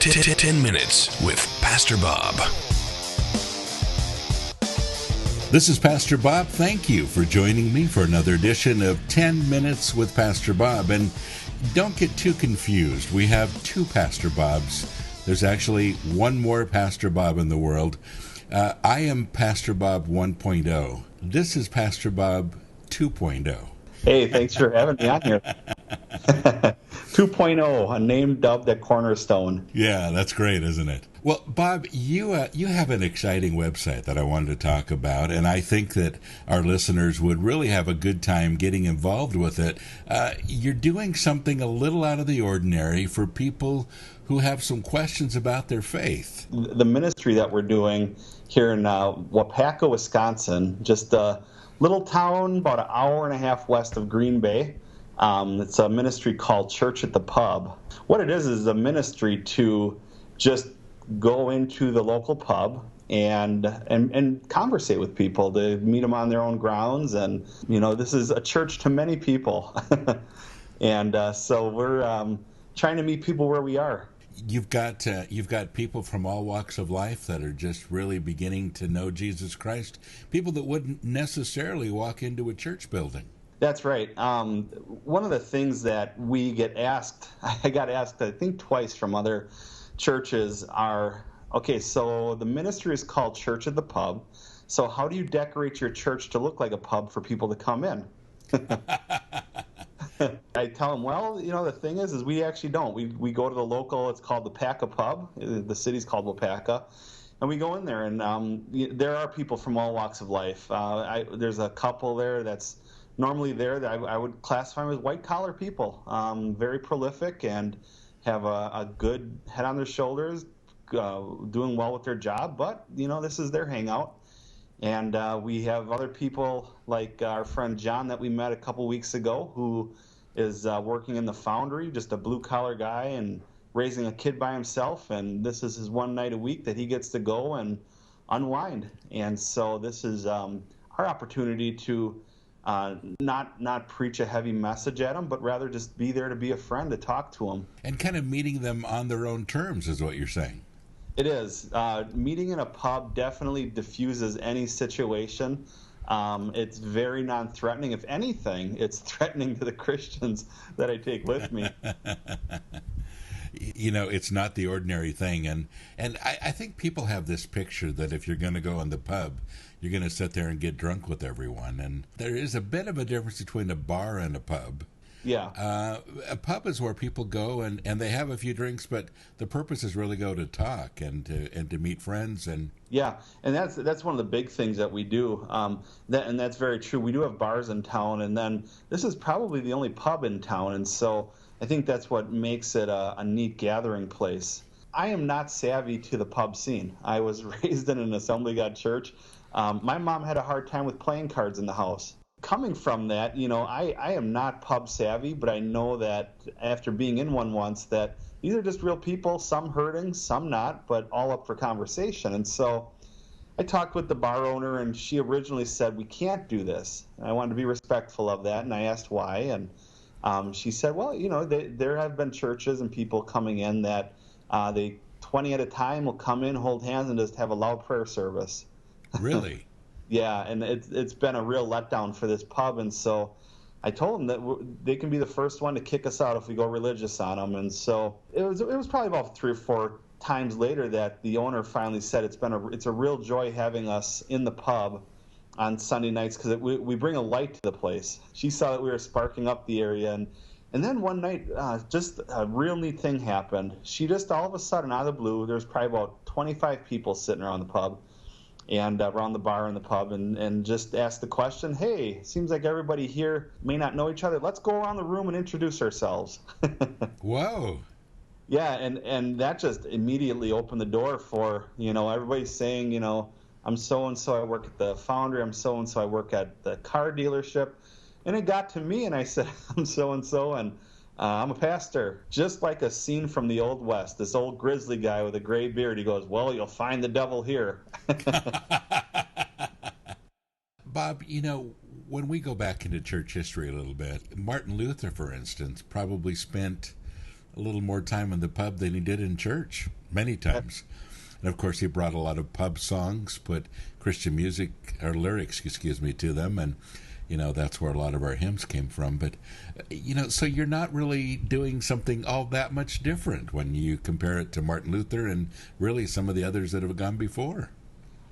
10 minutes with Pastor Bob. This is Pastor Bob. Thank you for joining me for another edition of 10 Minutes with Pastor Bob. And don't get too confused. We have two Pastor Bobs. There's actually one more Pastor Bob in the world. I am Pastor Bob 1.0. This is Pastor Bob 2.0. Hey, thanks for having me on here. 2.0, a name dubbed at Cornerstone. Yeah, that's great, isn't it? Well, Bob, you have an exciting website that I wanted to talk about, and I think that our listeners would really have a good time getting involved with it. You're doing something a little out of the ordinary for people who have some questions about their faith. The ministry that we're doing here in Waupaca, Wisconsin, just a little town about an hour and a half west of Green Bay. It's a ministry called Church at the Pub. What it is a ministry to just go into the local pub and conversate with people, to meet them on their own grounds. And, you know, this is a church to many people. And so we're trying to meet people where we are. You've got people from all walks of life that are just really beginning to know Jesus Christ, people that wouldn't necessarily walk into a church building. That's right. One of the things that we get asked, I got asked, I think twice from other churches are, okay, so the ministry is called Church at the Pub. So how do you decorate your church to look like a pub for people to come in? I tell them, well, you know, the thing is we actually don't. We go to the local, it's called the Waupaca Pub. The city's called Waupaca. And we go in there, and there are people from all walks of life. There's a couple there that's normally there that I would classify them as white-collar people, very prolific and have a good head on their shoulders, doing well with their job. But, you know, this is their hangout. And we have other people like our friend John that we met a couple weeks ago, who is working in the foundry, just a blue-collar guy and raising a kid by himself. And this is his one night a week that he gets to go and unwind. And so this is our opportunity to not preach a heavy message at them, but rather just be there to be a friend, to talk to them. And kind of meeting them on their own terms is what you're saying. It is. Meeting in a pub definitely diffuses any situation. It's very non-threatening. If anything, it's threatening to the Christians that I take with me. You know, it's not the ordinary thing. And I think people have this picture that if you're going to go in the pub, you're going to sit there and get drunk with everyone. And there is a bit of a difference between a bar and a pub. Yeah. A pub is where people go and they have a few drinks, but the purpose is really go to talk and to meet friends. And yeah, and that's one of the big things that we do. And that's very true. We do have bars in town, and then this is probably the only pub in town, and so I think that's what makes it a neat gathering place. I am not savvy to the pub scene. I was raised in an Assembly of God church. My mom had a hard time with playing cards in the house. Coming from that, you know, I am not pub savvy, but I know that after being in one once, that these are just real people, some hurting, some not, but all up for conversation. And so I talked with the bar owner, and she originally said, we can't do this. And I wanted to be respectful of that, and I asked why. And she said, well, you know, there have been churches and people coming in that they 20 at a time will come in, hold hands, and just have a loud prayer service. Really? Yeah, and it's been a real letdown for this pub, and so I told them that they can be the first one to kick us out if we go religious on them. And so it was probably about 3 or 4 times later that the owner finally said it's a real joy having us in the pub on Sunday nights, because we bring a light to the place. She saw that we were sparking up the area, and then one night just a real neat thing happened. She just all of a sudden, out of the blue, there's probably about 25 people sitting around the pub and around the bar in the pub, and just asked the question, hey, seems like everybody here may not know each other. Let's go around the room and introduce ourselves. Whoa. Yeah, and that just immediately opened the door for, you know, everybody saying, you know, I'm so-and-so, I work at the foundry, I'm so-and-so, I work at the car dealership. And it got to me, and I said, I'm so-and-so, and I'm a pastor. Just like a scene from the Old West, this old grizzly guy with a gray beard, he goes, well, you'll find the devil here. Bob, you know, when we go back into church history a little bit, Martin Luther, for instance, probably spent a little more time in the pub than he did in church, many times. And of course, he brought a lot of pub songs, put Christian music or lyrics, to them, and that's where a lot of our hymns came from. But so you're not really doing something all that much different when you compare it to Martin Luther and really some of the others that have gone before.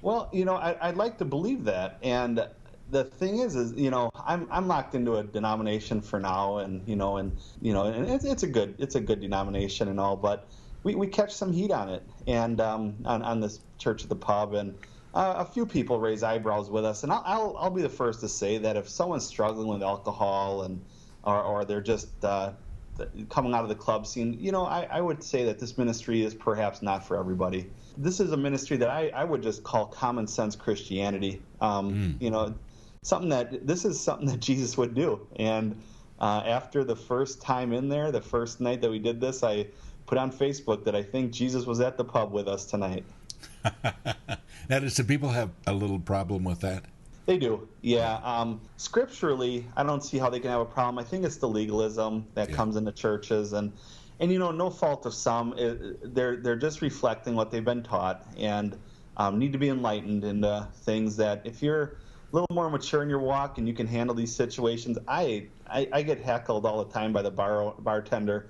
Well, I'd like to believe that, and the thing is I'm locked into a denomination for now, and it's a good denomination and all, but we catch some heat on it, and on this Church at the Pub, and a few people raise eyebrows with us, and I'll be the first to say that if someone's struggling with alcohol or they're just coming out of the club scene, I would say that this ministry is perhaps not for everybody. This is a ministry that I would just call common sense Christianity. This is something that Jesus would do. And after the first time in there, the first night that we did this, I put on Facebook that I think Jesus was at the pub with us tonight. Now, do some people have a little problem with that? They do, yeah. Scripturally, I don't see how they can have a problem. I think it's the legalism that comes into churches, and no fault of some. They're just reflecting what they've been taught, and need to be enlightened into things that if you're a little more mature in your walk and you can handle these situations. I get heckled all the time by the bartender.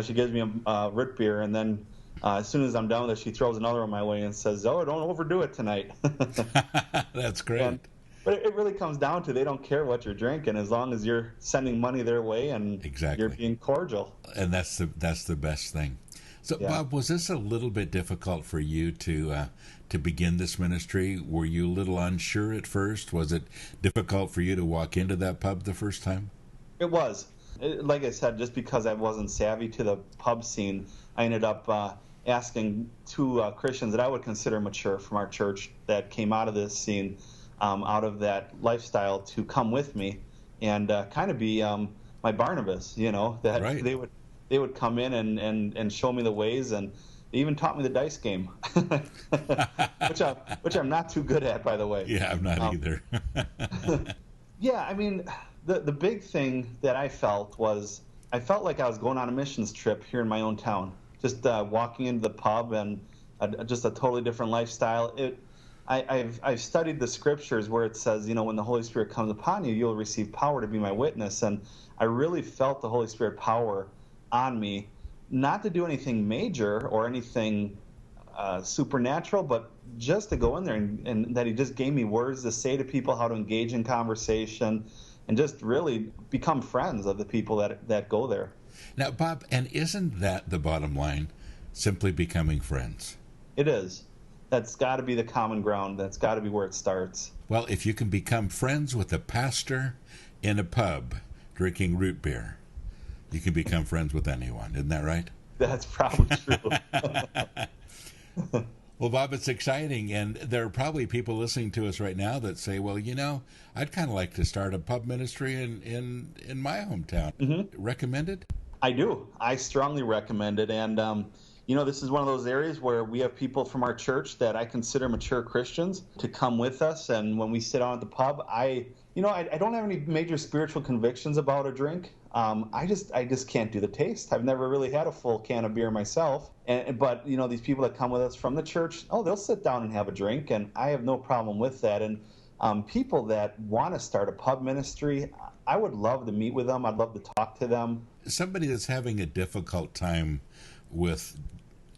She gives me a root beer, and then as soon as I'm done with it, she throws another one my way and says, "Oh, don't overdo it tonight." That's great. But it really comes down to they don't care what you're drinking as long as you're sending money their way and you're being cordial. And that's the best thing. So, Bob, was this a little bit difficult for you to begin this ministry? Were you a little unsure at first? Was it difficult for you to walk into that pub the first time? It was. Like I said, just because I wasn't savvy to the pub scene, I ended up asking two Christians that I would consider mature from our church that came out of this scene, out of that lifestyle, to come with me and kind of be my Barnabas, that right. They would come in and show me the ways, and they even taught me the dice game, which I'm not too good at, by the way. Yeah, I'm not either. Yeah, I mean, the big thing that I felt was I felt like I was going on a missions trip here in my own town, just walking into the pub and just a totally different lifestyle. I've studied the scriptures where it says, when the Holy Spirit comes upon you, you'll receive power to be my witness. And I really felt the Holy Spirit power on me, not to do anything major or anything supernatural, but just to go in there and that he just gave me words to say to people, how to engage in conversation, and just really become friends of the people that go there. Now, Bob, and isn't that the bottom line, simply becoming friends? It is. That's got to be the common ground. That's got to be where it starts. Well, if you can become friends with a pastor in a pub drinking root beer, you can become friends with anyone. Isn't that right? That's probably true. Well, Bob, it's exciting, and there are probably people listening to us right now that say, well, I'd kind of like to start a pub ministry in my hometown. Mm-hmm. Recommend it? I do. I strongly recommend it, and this is one of those areas where we have people from our church that I consider mature Christians to come with us, and when we sit down at the pub, I don't have any major spiritual convictions about a drink. I just can't do the taste. I've never really had a full can of beer myself. But these people that come with us from the church, they'll sit down and have a drink, and I have no problem with that. And people that want to start a pub ministry, I would love to meet with them. I'd love to talk to them. Somebody that's having a difficult time with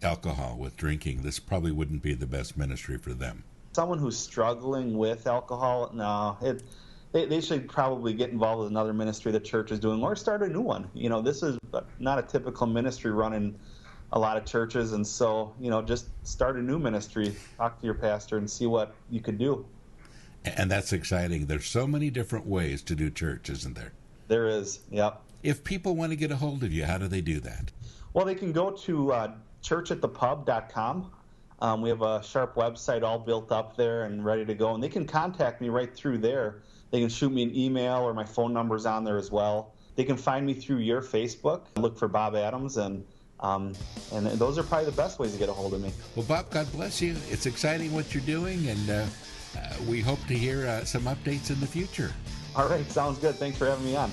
alcohol, with drinking, this probably wouldn't be the best ministry for them. Someone who's struggling with alcohol, no, They should probably get involved with another ministry the church is doing, or start a new one. This is not a typical ministry run in a lot of churches, and so just start a new ministry. Talk to your pastor and see what you could do. And that's exciting. There's so many different ways to do church, isn't there? There is. Yep. If people want to get a hold of you, how do they do that? Well, they can go to churchatthepub.com. We have a sharp website all built up there and ready to go, and they can contact me right through there. They can shoot me an email, or my phone number's on there as well. They can find me through your Facebook. Look for Bob Adams, and those are probably the best ways to get a hold of me. Well, Bob, God bless you. It's exciting what you're doing, and we hope to hear some updates in the future. All right, sounds good. Thanks for having me on.